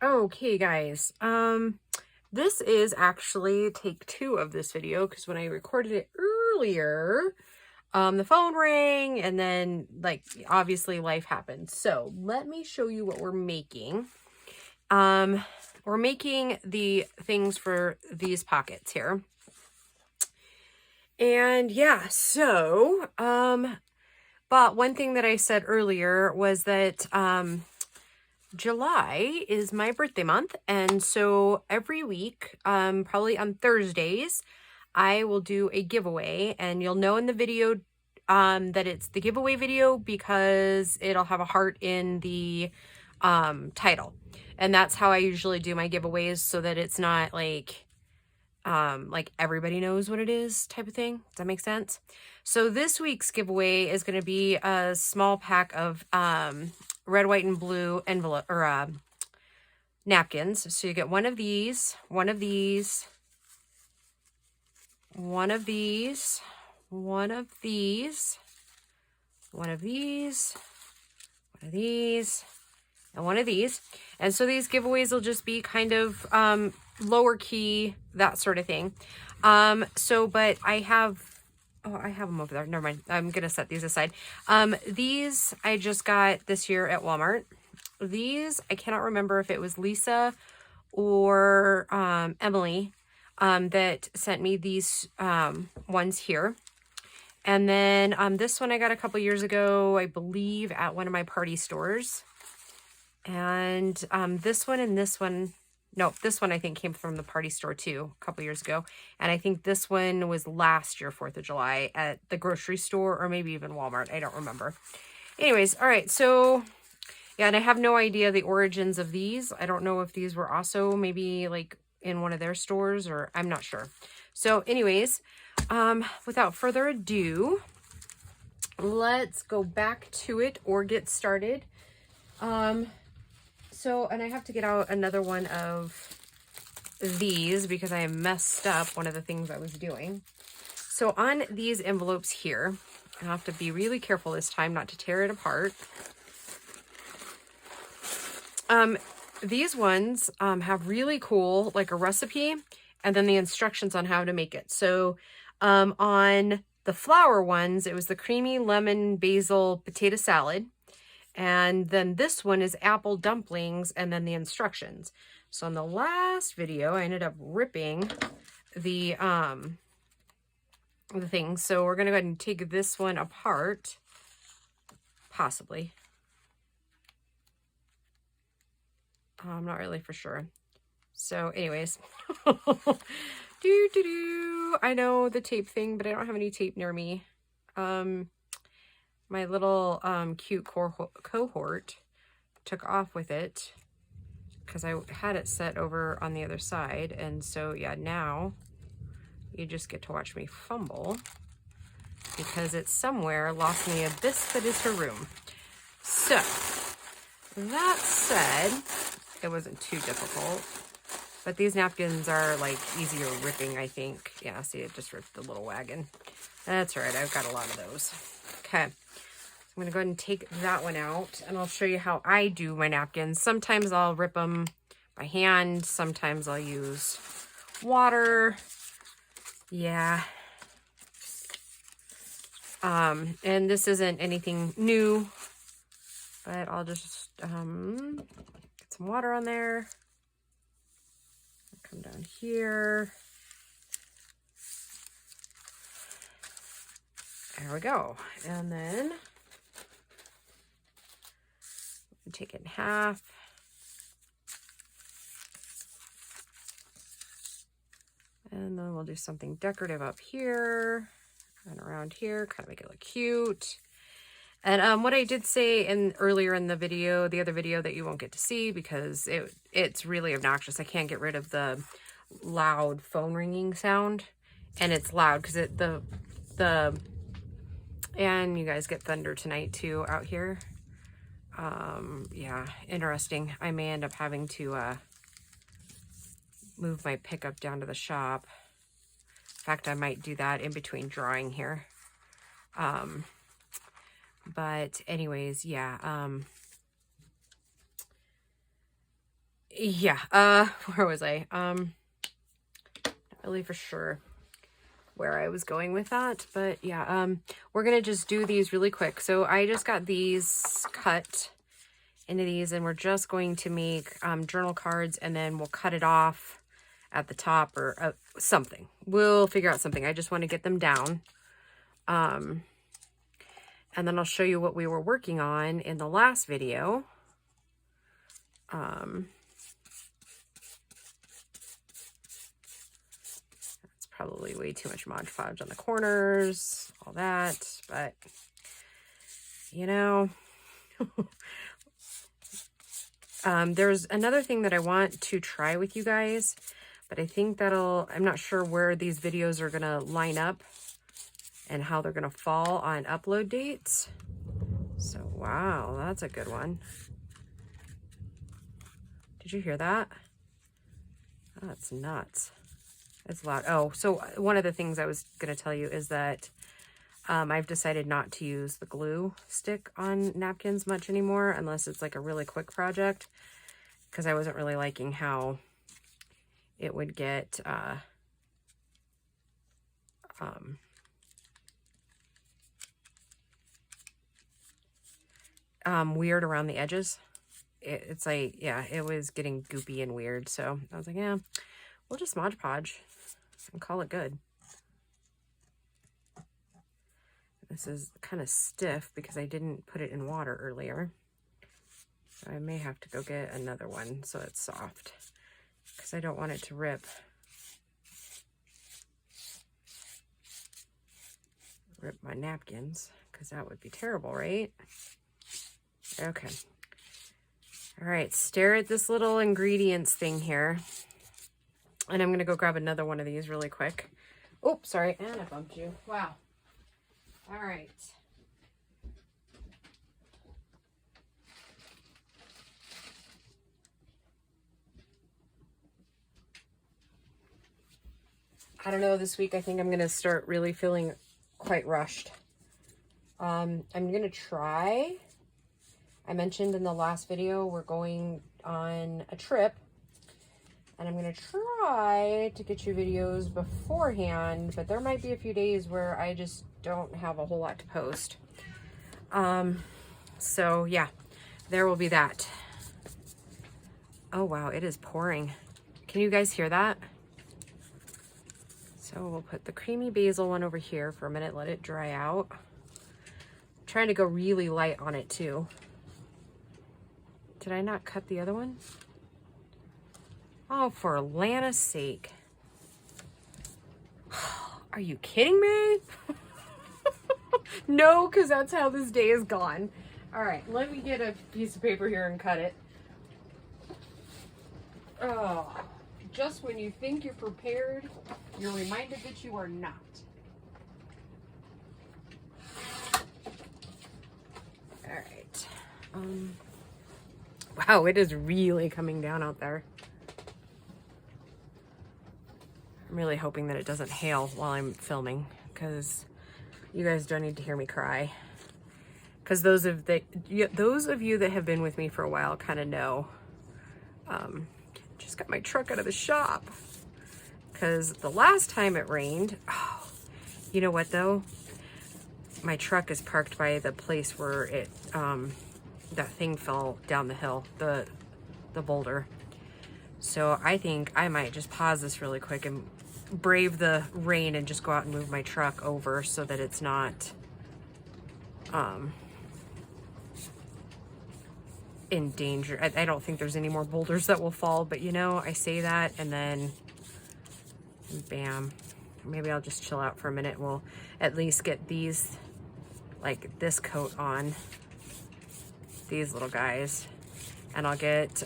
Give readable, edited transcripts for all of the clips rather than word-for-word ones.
Okay, guys. This is actually take 2 of this video because when I recorded it earlier, the phone rang and then, like, obviously life happened. So let me show you what we're making. We're making the things for these pockets here. And yeah, so, but one thing that I said earlier was that, July is my birthday month, and so every week, probably on Thursdays, I will do a giveaway, and you'll know in the video that it's the giveaway video because it'll have a heart in the title. And that's how I usually do my giveaways, so that it's not like everybody knows what it is type of thing. Does that make sense? So this week's giveaway is going to be a small pack of red, white, and blue envelope or napkins. So you get one of these, one of these, one of these, one of these, one of these, one of these, and one of these. And so these giveaways will just be kind of lower key, that sort of thing. But I have them over there. Never mind. I'm going to set these aside. These I just got this year at Walmart. These, I cannot remember if it was Lisa or Emily that sent me these ones here. And then this one I got a couple years ago, I believe, at one of my party stores. And this one and this one, no, this one I think came from the party store too, a couple years ago. And I think this one was last year, 4th of July, at the grocery store or maybe even Walmart. I don't remember. Anyways, all right, so yeah, and I have no idea the origins of these. I don't know if these were also maybe like in one of their stores, or I'm not sure. So anyways, without further ado, let's go back to it or get started. And I have to get out another one of these because I messed up one of the things I was doing. So on these envelopes here, I have to be really careful this time not to tear it apart. These ones have really cool, like a recipe and then the instructions on how to make it. So on the flour ones, it was the creamy lemon basil potato salad. And then this one is apple dumplings and then the instructions. So in the last video, I ended up ripping the things. So we're going to go ahead and take this one apart, possibly. I'm not really for sure. So anyways, I know the tape thing, but I don't have any tape near me. My little cute cohort took off with it because I had it set over on the other side. And so, yeah, now you just get to watch me fumble because it's somewhere lost in the abyss that is her room. So, that said, it wasn't too difficult. But these napkins are like easier ripping, I think. Yeah, see, it just ripped the little wagon. That's all right, I've got a lot of those. Okay. I'm going to go ahead and take that one out, and I'll show you how I do my napkins. Sometimes I'll rip them by hand. Sometimes I'll use water. Yeah. And this isn't anything new, but I'll just get some water on there. Come down here. There we go. And then take it in half. And then we'll do something decorative up here and around here, kind of make it look cute. And what I did say earlier in the video, the other video that you won't get to see because it's really obnoxious. I can't get rid of the loud phone ringing sound, and it's loud because and you guys get thunder tonight too out here. Yeah, interesting. I may end up having to move my pickup down to the shop. In fact, I might do that in between drawing here. But anyways, yeah. yeah, where was I? Not really for sure where I was going with that, but yeah, we're gonna just do these really quick. So I just got these cut into these, and we're just going to make journal cards, and then we'll cut it off at the top or something. We'll figure out something. I just want to get them down. And then I'll show you what we were working on in the last video. It's probably way too much Mod Podge on the corners, all that, but you know, there's another thing that I want to try with you guys, but I think I'm not sure where these videos are going to line up and how they're going to fall on upload dates. So, wow, that's a good one. Did you hear that? Oh, that's nuts. It's loud. Oh, so one of the things I was going to tell you is that I've decided not to use the glue stick on napkins much anymore, unless it's like a really quick project, because I wasn't really liking how it would get weird around the edges. It's like, yeah, it was getting goopy and weird. So I was like, yeah, we'll just Mod Podge and call it good. This is kind of stiff because I didn't put it in water earlier. So I may have to go get another one so it's soft, because I don't want it to rip. Rip my napkins, because that would be terrible, right? Okay. All right, stare at this little ingredients thing here. And I'm going to go grab another one of these really quick. Oh, sorry. And I bumped you. Wow. All right. I don't know, this week I think I'm going to start really feeling quite rushed. I'm going to try. I mentioned in the last video we're going on a trip, and I'm going to try to get you videos beforehand, but there might be a few days where I just don't have a whole lot to post. So yeah, there will be that. Oh wow, it is pouring. Can you guys hear that? So we'll put the creamy basil one over here for a minute, let it dry out. I'm trying to go really light on it too. Did I not cut the other one? Oh, for Lana's sake. Are you kidding me? No, because that's how this day is gone. All right, let me get a piece of paper here and cut it. Oh, just when you think you're prepared, you're reminded that you are not. All right. Wow, it is really coming down out there. I'm really hoping that it doesn't hail while I'm filming, because you guys don't need to hear me cry. Because those of you that have been with me for a while kind of know. Just got my truck out of the shop, because the last time it rained, oh, you know what though? My truck is parked by the place where it that thing fell down the hill, the boulder. So I think I might just pause this really quick and brave the rain and just go out and move my truck over so that it's not in danger. I don't think there's any more boulders that will fall, but you know, I say that and then bam. Maybe I'll just chill out for a minute. We'll at least get these, like this coat on these little guys, and I'll get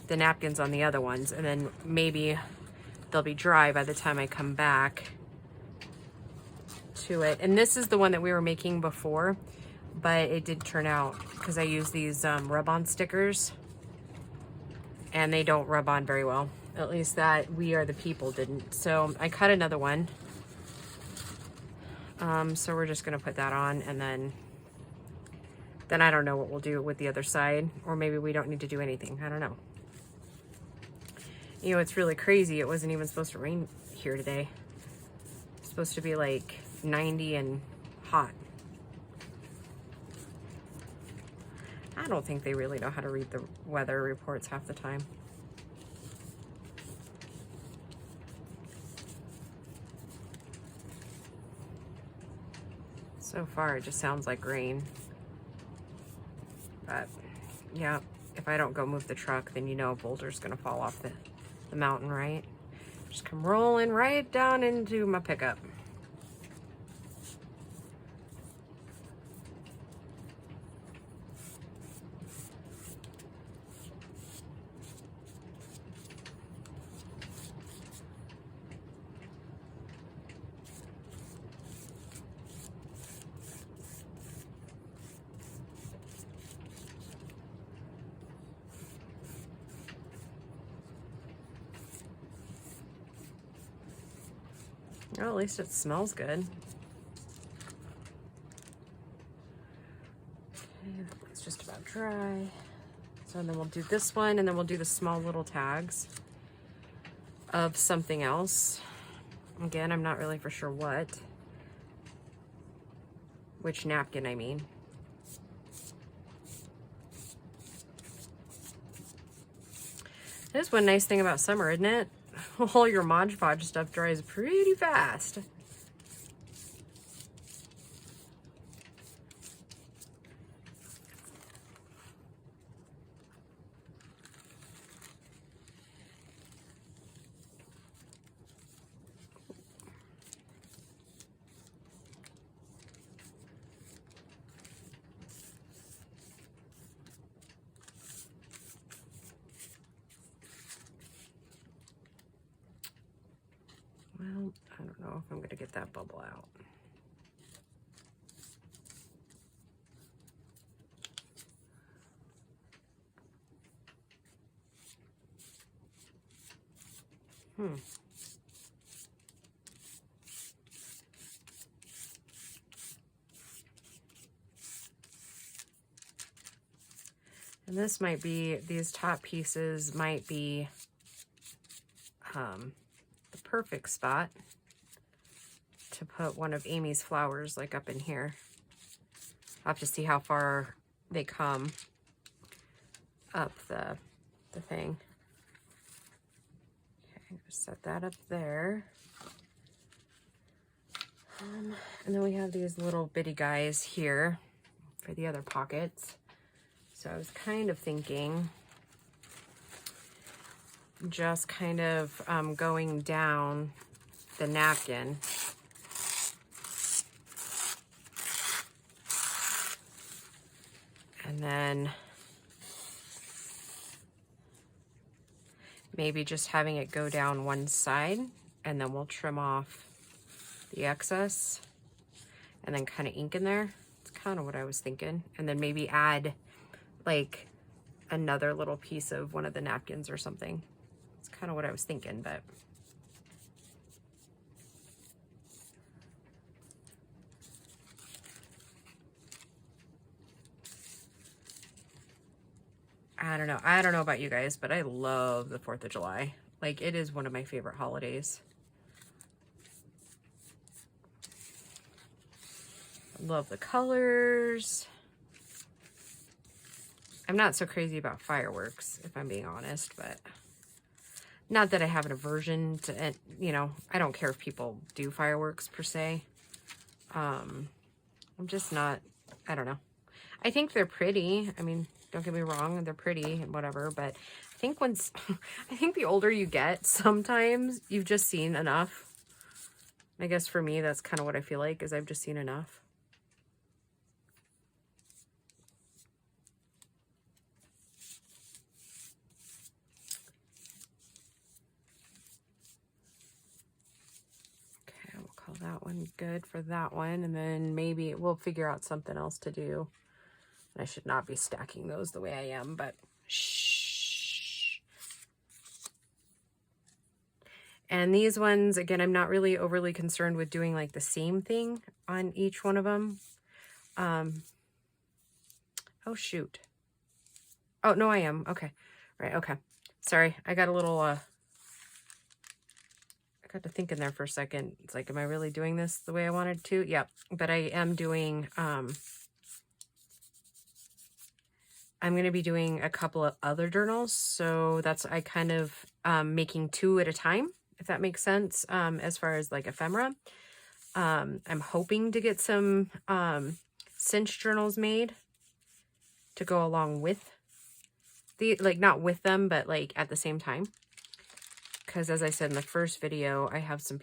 the napkins on the other ones, and then maybe they'll be dry by the time I come back to it. And this is the one that we were making before, but it did turn out, because I use these rub-on stickers, and they don't rub on very well. At least that We Are the People didn't. So I cut another one. So we're just gonna put that on, and then then I don't know what we'll do with the other side, or maybe we don't need to do anything. I don't know. You know, it's really crazy. It wasn't even supposed to rain here today. It's supposed to be like 90 and hot. I don't think they really know how to read the weather reports half the time. So far, it just sounds like rain. But, yeah, if I don't go move the truck, then you know a boulder's going to fall off the mountain, right? Just come rolling right down into my pickup. Well, at least it smells good. Okay, it's just about dry. So then we'll do this one, and then we'll do the small little tags of something else. Again, I'm not really for sure what. Which napkin, I mean. There's one nice thing about summer, isn't it? All your Mod Podge stuff dries pretty fast. Well, I don't know if I'm going to get that bubble out. And this might be, these top pieces might be the perfect spot to put one of Amy's flowers like up in here. I'll have to see how far they come up the thing. Okay, just set that up there. And then we have these little bitty guys here for the other pockets. So I was kind of thinking just kind of going down the napkin. And then maybe just having it go down one side, and then we'll trim off the excess and then kind of ink in there. It's kind of what I was thinking. And then maybe add like another little piece of one of the napkins or something. It's kind of what I was thinking, but I don't know. I don't know about you guys, but I love the 4th of July. Like, it is one of my favorite holidays. Love the colors. I'm not so crazy about fireworks, if I'm being honest, but not that I have an aversion to it. You know, I don't care if people do fireworks per se. I'm just not, I don't know. I think they're pretty. I mean, don't get me wrong, they're pretty and whatever, but I think I think the older you get, sometimes you've just seen enough. I guess for me, that's kind of what I feel like, is I've just seen enough. Okay, we'll call that one good for that one, and then maybe we'll figure out something else to do. I should not be stacking those the way I am, but shh. And these ones, again, I'm not really overly concerned with doing like the same thing on each one of them. Oh, shoot. Oh, no, I am. Okay. Right. Okay. Sorry. I got a little, I got to think in there for a second. It's like, am I really doing this the way I wanted to? Yep. But I am doing, I'm going to be doing a couple of other journals. So that's, I kind of, making 2 at a time, if that makes sense. As far as like ephemera, I'm hoping to get some, cinch journals made to go along with the, like, not with them, but like at the same time. Because as I said in the first video, I have some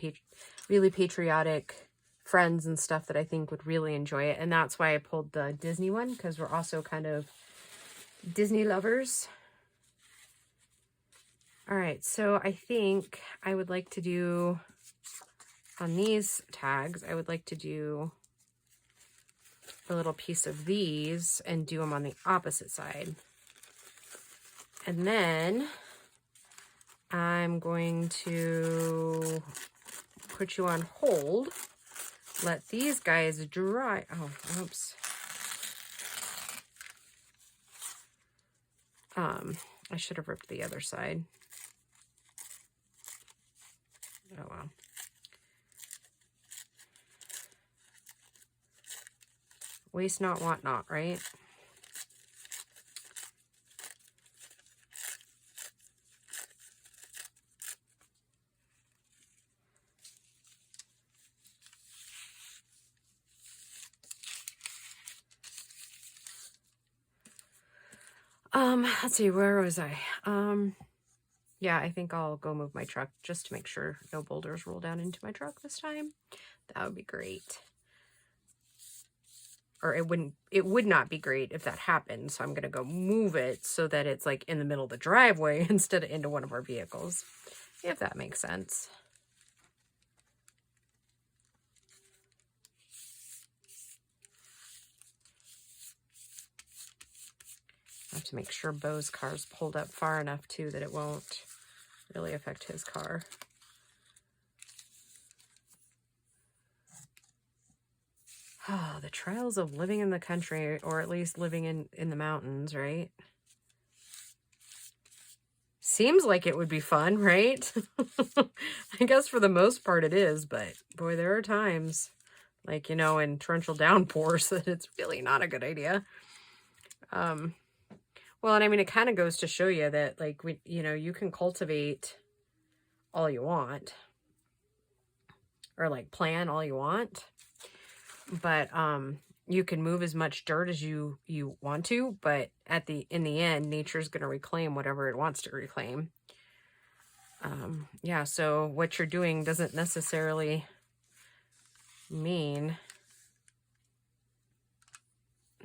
really patriotic friends and stuff that I think would really enjoy it. And that's why I pulled the Disney one, because we're also kind of Disney lovers. All right, so I think I would like to do, on these tags, I would like to do a little piece of these and do them on the opposite side. And then I'm going to put you on hold. Let these guys dry. Oh, oops. I should have ripped the other side. Oh, well. Waste not, want not, right? Let's see, where was I? Yeah, I think I'll go move my truck just to make sure no boulders roll down into my truck this time. That would be great. Or it would not be great if that happened. So I'm going to go move it so that it's like in the middle of the driveway instead of into one of our vehicles, if that makes sense. I have to make sure Bo's car's pulled up far enough too that it won't really affect his car. Oh, the trials of living in the country, or at least living in the mountains, right? Seems like it would be fun, right? I guess for the most part it is, but boy, there are times, like, you know, in torrential downpours that it's really not a good idea. Well, and I mean, it kind of goes to show you that, like, you know, you can cultivate all you want, or like plan all you want, but you can move as much dirt as you want to, but in the end, nature's going to reclaim whatever it wants to reclaim. Yeah, so what you're doing doesn't necessarily mean,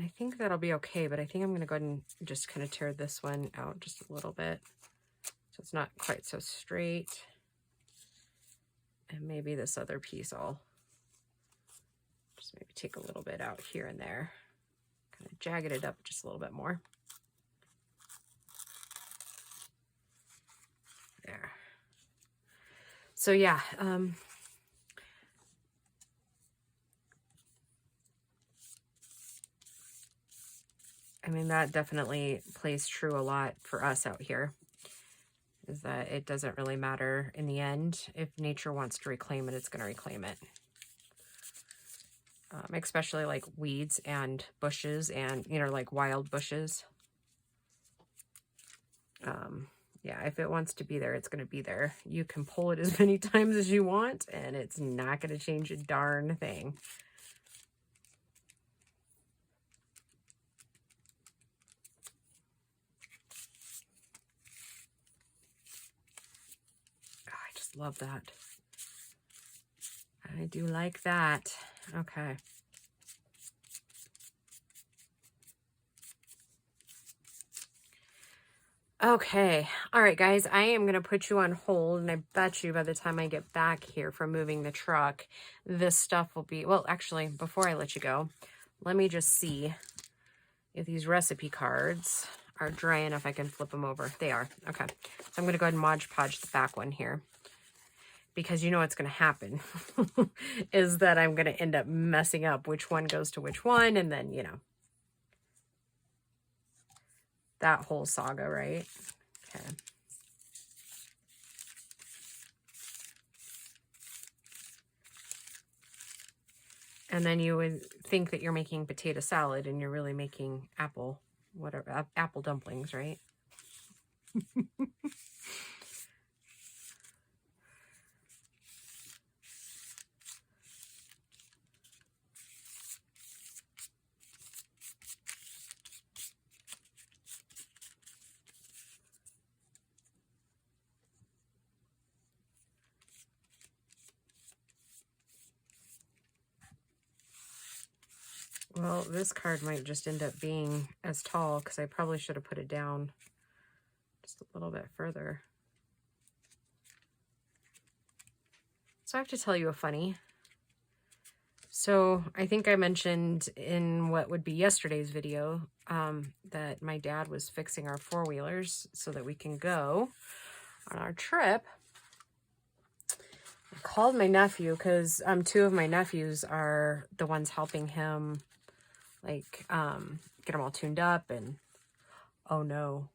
I think that'll be okay, but I think I'm going to go ahead and just kind of tear this one out just a little bit so it's not quite so straight. And maybe this other piece I'll just maybe take a little bit out here and there, kind of jagged it up just a little bit more. There. So yeah, I mean, that definitely plays true a lot for us out here, is that it doesn't really matter in the end. If nature wants to reclaim it, it's going to reclaim it. Especially like weeds and bushes and, you know, like wild bushes. Yeah, if it wants to be there, it's going to be there. You can pull it as many times as you want, and it's not going to change a darn thing. Love that. I do like that. Okay. Okay. All right, guys, I am going to put you on hold, and I bet you by the time I get back here from moving the truck, this stuff will be, well, actually, before I let you go, let me just see if these recipe cards are dry enough I can flip them over. They are. Okay. So I'm going to go ahead and Mod Podge the back one here, because you know what's going to happen is that I'm going to end up messing up which one goes to which one, and then, you know. that whole saga, right? Okay. And then you would think that you're making potato salad and you're really making apple, whatever, apple dumplings, right? Well, this card might just end up being as tall because I probably should have put it down just a little bit further. So I have to tell you a funny. So I think I mentioned in what would be yesterday's video that my dad was fixing our four-wheelers so that we can go on our trip. I called my nephew because two of my nephews are the ones helping him, like, get them all tuned up. And oh no.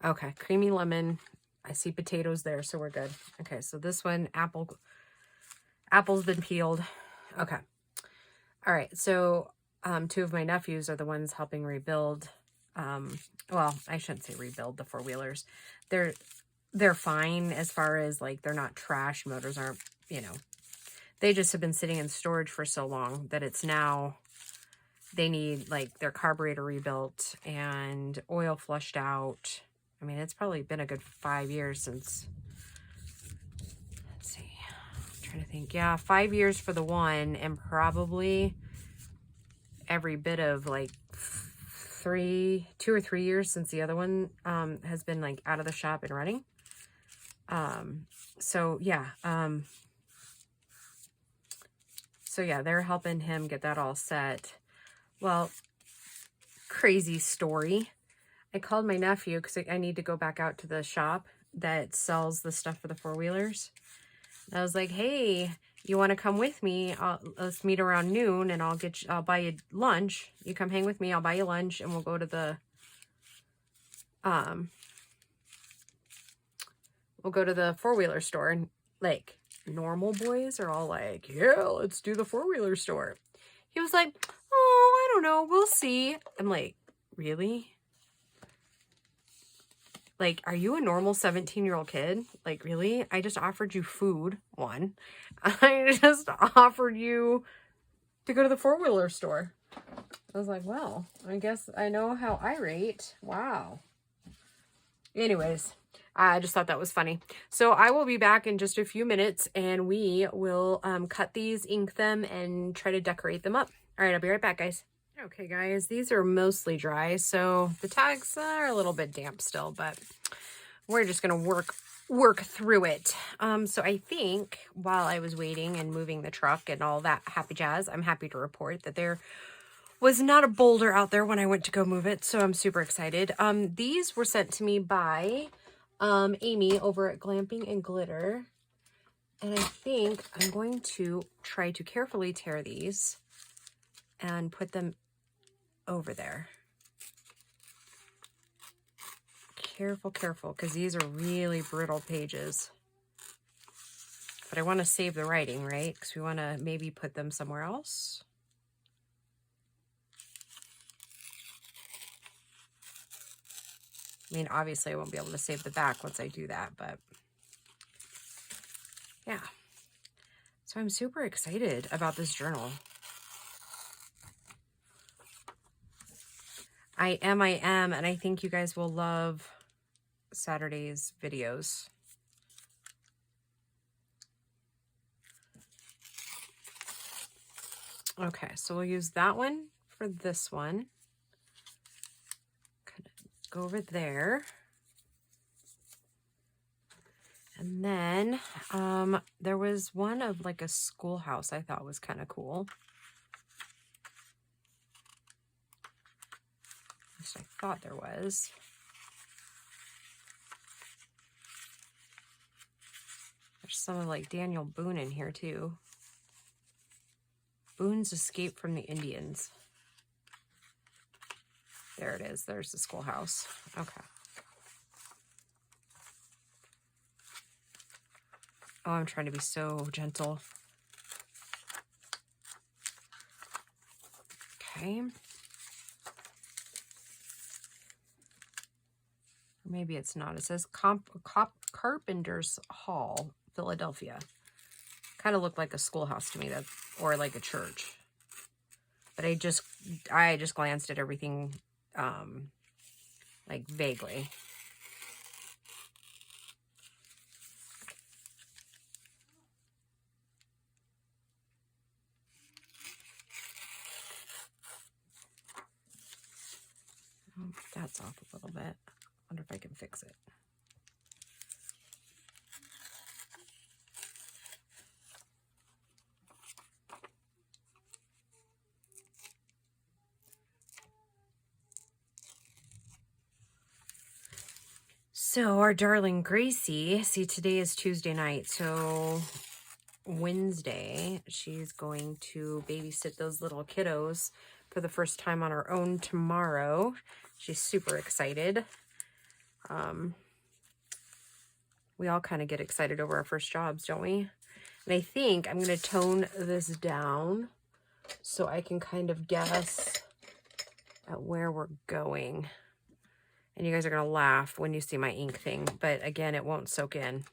Okay, creamy lemon. I see potatoes there, so we're good. Okay, so this one, apple's been peeled. Okay. All right, so two of my nephews are the ones helping rebuild. Well, I shouldn't say rebuild the four-wheelers. They're fine as far as, like, they're not trash. Motors aren't, you know. They just have been sitting in storage for so long that it's now, they need, like, their carburetor rebuilt and oil flushed out. I mean, it's probably been a good 5 years since, let's see, I'm trying to think. Yeah, 5 years for the one, and probably every bit of, like, 2 or 3 years since the other one has been, like, out of the shop and running. So yeah, they're helping him get that all set. Well, crazy story. I called my nephew because I need to go back out to the shop that sells the stuff for the four-wheelers. I was like, hey, you want to come with me? Let's meet around noon and I'll buy you lunch. You come hang with me, I'll buy you lunch, and we'll go to the four-wheeler store. And, like, normal boys are all like, yeah, let's do the four-wheeler store. He was like, oh, I don't know, we'll see. I'm like, really? Like, are you a normal 17-year-old kid? Like, really? I just offered you food, one. I just offered you to go to the four-wheeler store. I was like, well, I guess I know how I rate. Wow. Anyways, I just thought that was funny. So I will be back in just a few minutes, and we will cut these, ink them, and try to decorate them up. All right, I'll be right back, guys. Okay, guys, these are mostly dry, so the tags are a little bit damp still, but we're just going to work through it. So I think while I was waiting and moving the truck and all that happy jazz, I'm happy to report that there was not a boulder out there when I went to go move it, so I'm super excited. These were sent to me by Amy over at Glamping and Glitter, and I think I'm going to try to carefully tear these and put them over there. Careful, because these are really brittle pages. But I want to save the writing, right? Because we want to maybe put them somewhere else. I mean, obviously I won't be able to save the back once I do that, but yeah. So I'm super excited about this journal. I am, and I think you guys will love Saturday's videos. Okay, so we'll use that one for this one. Kind of go over there. And then there was one of like a schoolhouse I thought was kind of cool. At least I thought there was. There's some of like Daniel Boone in here too. Boone's Escape from the Indians. There it is. There's the schoolhouse. Okay. Oh, I'm trying to be so gentle. Okay. Maybe it's not. It says Carpenter's Hall, Philadelphia. Kind of looked like a schoolhouse to me, that, or like a church. But I just glanced at everything, like vaguely. Oh, that's off a little bit. Wonder if I can fix it. So our darling Gracie, see, today is Tuesday night, so Wednesday she's going to babysit those little kiddos for the first time on her own tomorrow. She's super excited. We all kind of get excited over our first jobs, don't we? And I think I'm going to tone this down so I can kind of guess at where we're going. And you guys are going to laugh when you see my ink thing. But again, it won't soak in.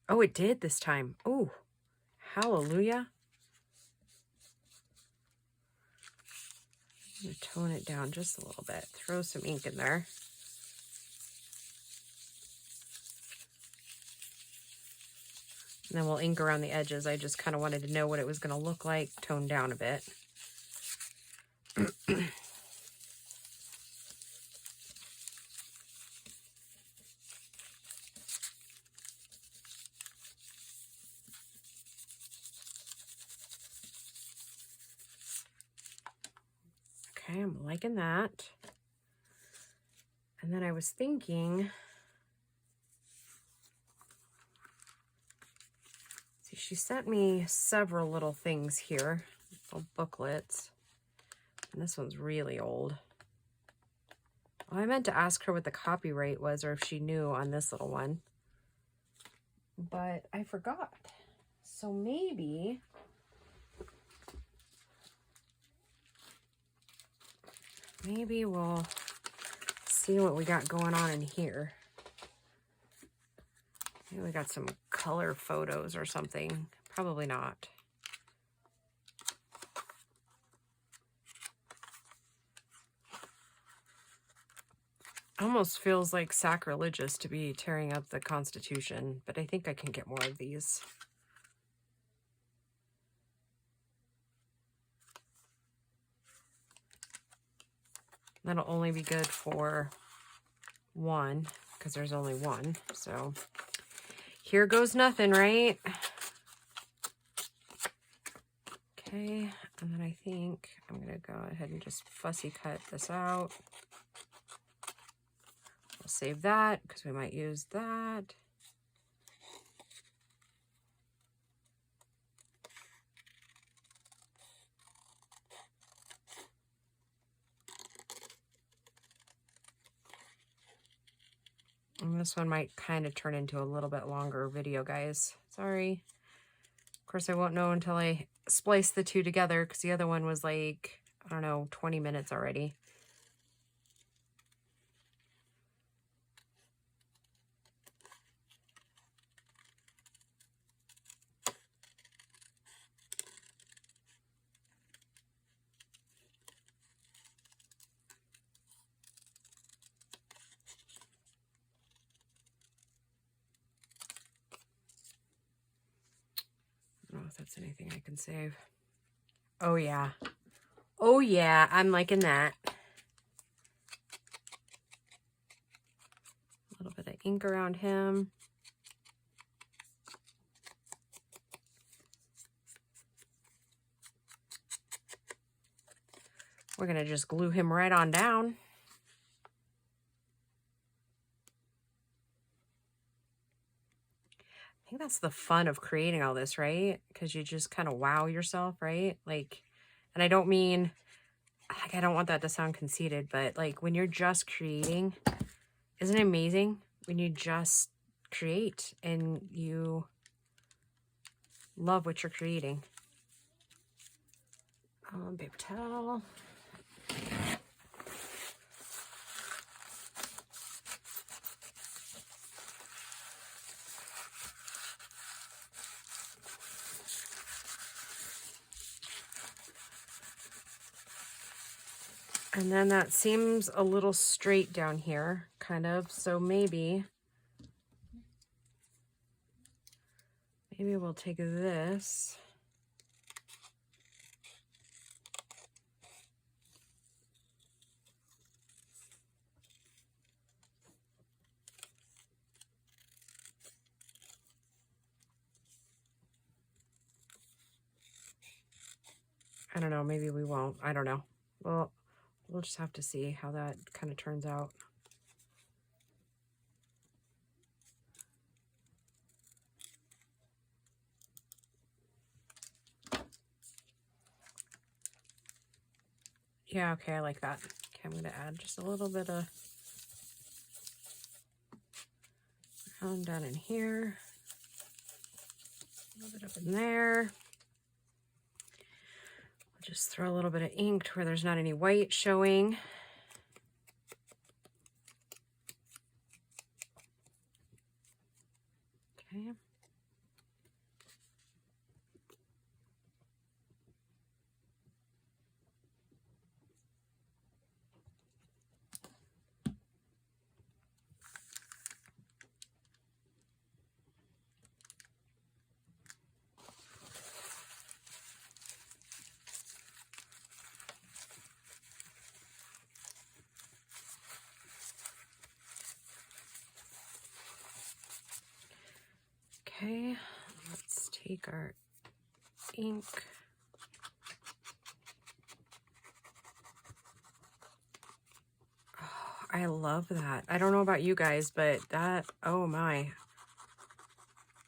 Oh, it did this time. Oh, hallelujah. I'm going to tone it down just a little bit. Throw some ink in there. And then we'll ink around the edges. I just kind of wanted to know what it was going to look like, toned down a bit. Okay, I'm liking that. And then I was thinking, see, she sent me several little things here, little booklets. And this one's really old. Oh, I meant to ask her what the copyright was or if she knew on this little one. But I forgot. So maybe we'll see what we got going on in here. Maybe we got some color photos or something. Probably not. Almost feels like sacrilegious to be tearing up the Constitution, but I think I can get more of these. That'll only be good for one, because there's only one. So here goes nothing, right? Okay, and then I think I'm going to go ahead and just fussy cut this out. We'll save that because we might use that. And this one might kind of turn into a little bit longer video, guys. Sorry. Of course, I won't know until I splice the two together because the other one was like, I don't know, 20 minutes already. I don't know if that's anything I can save. Oh, yeah. Oh, yeah. I'm liking that. A little bit of ink around him. We're going to just glue him right on down. I think that's the fun of creating all this, right? Because you just kind of wow yourself, right? Like, and I don't mean like, I don't want that to sound conceited, but like when you're just creating, isn't it amazing when you just create and you love what you're creating? Paper towel. And then that seems a little straight down here, kind of. So maybe we'll take this. I don't know, maybe we won't. I don't know. Well, we'll just have to see how that kind of turns out. Yeah, okay, I like that. Okay, I'm going to add just a little bit of brown down in here. A little bit up in there. Just throw a little bit of ink where there's not any white showing. Okay. Okay, let's take our ink. Oh, I love that. I don't know about you guys, but that, oh my.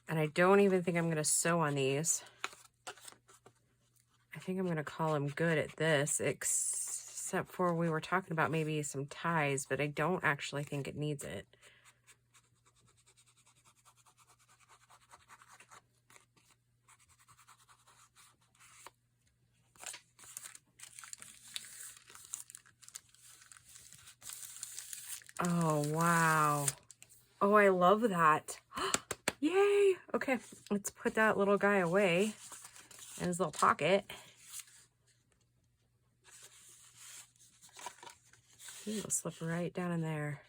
And I don't even think I'm going to sew on these. I think I'm going to call him good at this, except for we were talking about maybe some ties, but I don't actually think it needs it. Oh, wow. Oh, I love that. Yay. Okay, let's put that little guy away in his little pocket. He will slip right down in there.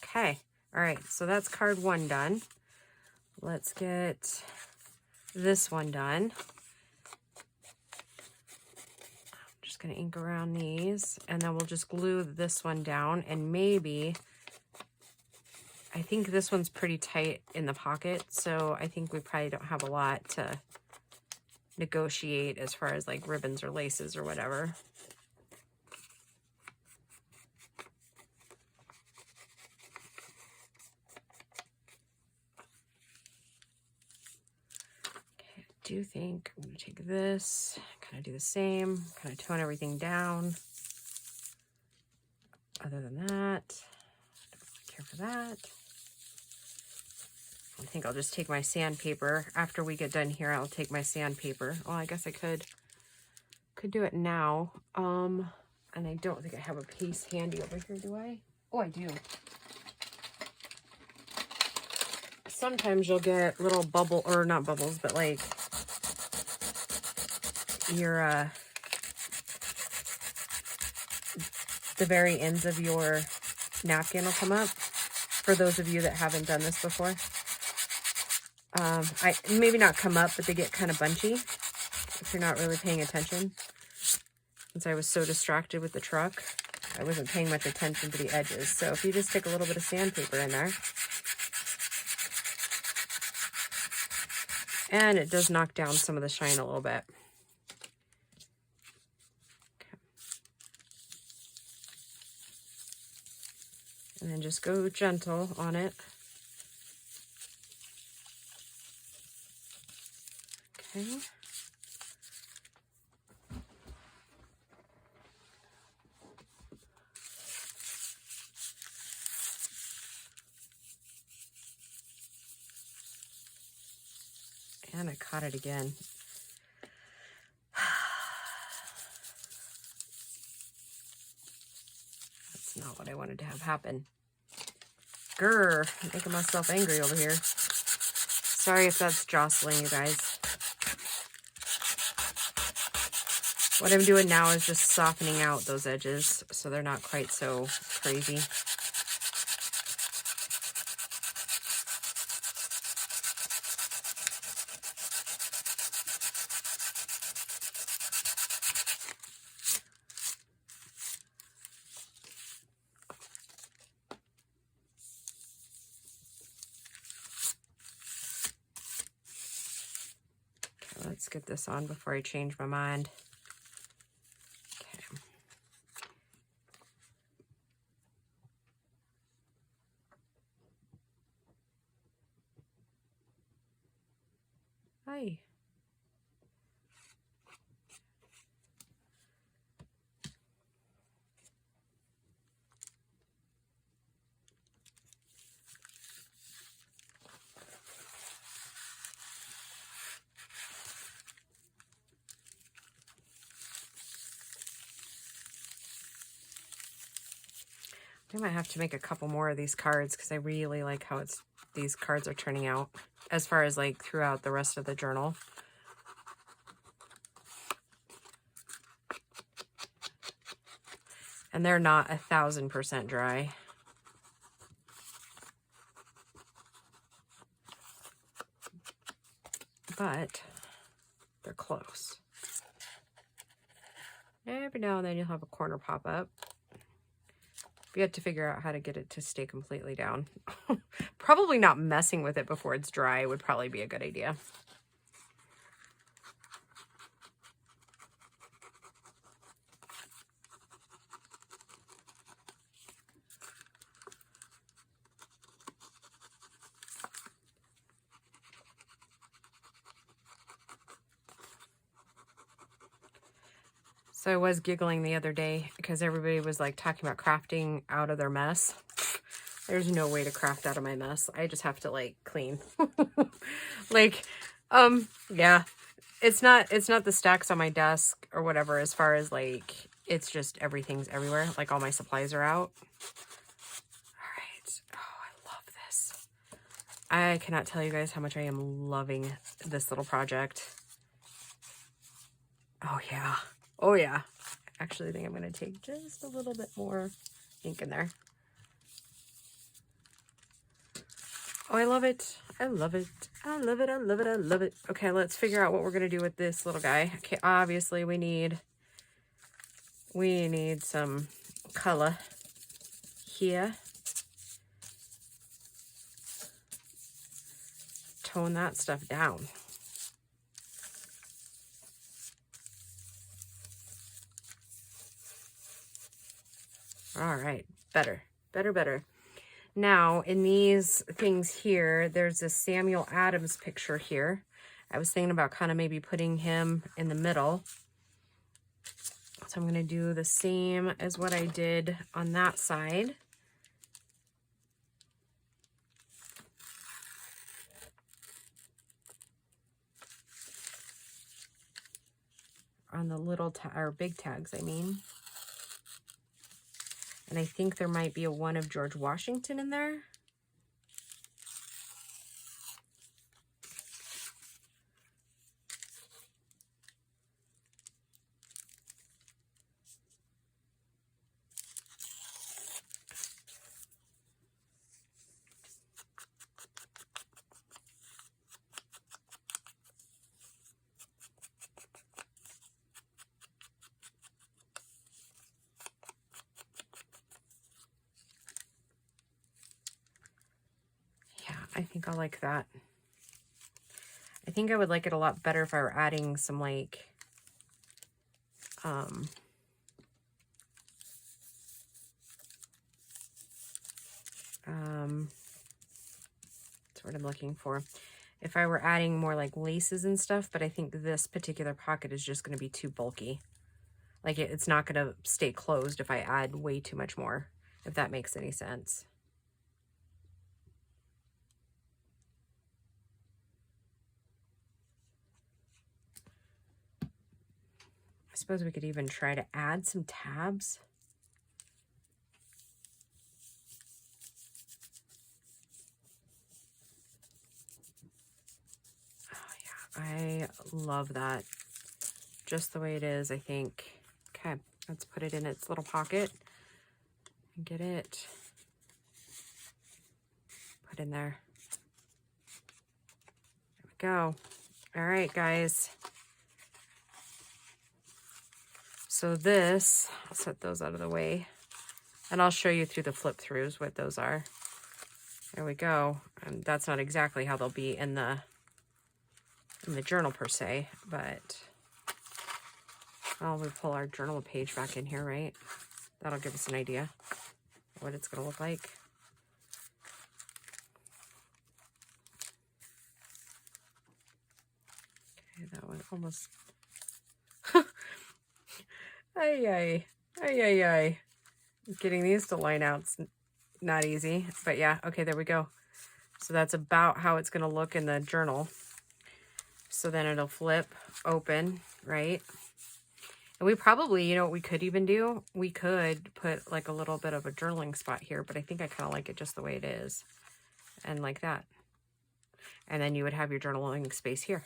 Okay. All right, so that's card 1 done. Let's get this one done. I'm just going to ink around these, and then we'll just glue this one down, and maybe, I think this one's pretty tight in the pocket, so I think we probably don't have a lot to negotiate as far as like ribbons or laces or whatever. I do think I'm going to take this, kind of do the same, kind of tone everything down. Other than that, don't really care for that. I think I'll just take my sandpaper. After we get done here, I'll take my sandpaper. Well, I guess I could do it now. And I don't think I have a piece handy over here, do I? Oh, I do. Sometimes you'll get little bubble, or not bubbles, but like your the very ends of your napkin will come up, for those of you that haven't done this before. I maybe not come up, but they get kind of bunchy if you're not really paying attention. Since I was so distracted with the truck, I wasn't paying much attention to the edges. So if you just stick a little bit of sandpaper in there, and it does knock down some of the shine a little bit. Okay. And then just go gentle on it. Okay. And I caught it again. That's not what I wanted to have happen. Grr, making myself angry over here. Sorry if that's jostling, you guys. What I'm doing now is just softening out those edges so they're not quite so crazy. Okay, let's get this on before I change my mind. Hi. I might have to make a couple more of these cards because I really like how these cards are turning out as far as like throughout the rest of the journal. And they're not 1000% dry. But they're close. Every now and then you'll have a corner pop up. You have to figure out how to get it to stay completely down. Probably not messing with it before it's dry would probably be a good idea. So I was giggling the other day because everybody was like talking about crafting out of their mess. There's no way to craft out of my mess. I just have to like clean. Like, yeah, it's not the stacks on my desk or whatever, as far as like, it's just everything's everywhere. Like all my supplies are out. All right. Oh, I love this. I cannot tell you guys how much I am loving this little project. Oh yeah. Oh yeah. Actually, I think I'm going to take just a little bit more ink in there. Oh, I love it. I love it. I love it. I love it. I love it. Okay, let's figure out what we're going to do with this little guy. Okay, obviously we need some color here. Tone that stuff down. All right, better. Now, in these things here, there's a Samuel Adams picture here. I was thinking about kind of maybe putting him in the middle. So I'm going to do the same as what I did on that side. On the little or big tags, I mean. And I think there might be a one of George Washington in there. I think I like that. I think I would like it a lot better if I were adding some like, that's what I'm looking for. If I were adding more like laces and stuff, but I think this particular pocket is just going to be too bulky. Like it's not going to stay closed if I add way too much more, if that makes any sense. suppose we could even try to add some tabs. Oh yeah, I love that. Just the way it is, I think. Okay, let's put it in its little pocket and get it put in there. There we go. All right, guys. So this, I'll set those out of the way and I'll show you through the flip throughs what those are. There we go. And that's not exactly how they'll be in the journal per se, but we pull our journal page back in here, right? That'll give us an idea of what it's going to look like. Okay, that one almost... ay. Getting these to line out's not easy, but yeah, okay, there we go. So that's about how it's going to look in the journal. So then it'll flip open, right? And we probably, you know what we could even do? We could put like a little bit of a journaling spot here, but I think I kind of like it just the way it is. And like that. And then you would have your journaling space here.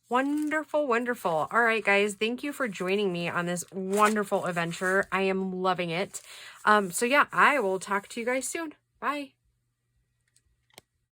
Wonderful, wonderful. All right, guys, thank you for joining me on this wonderful adventure. I am loving it. So yeah, I will talk to you guys soon. Bye.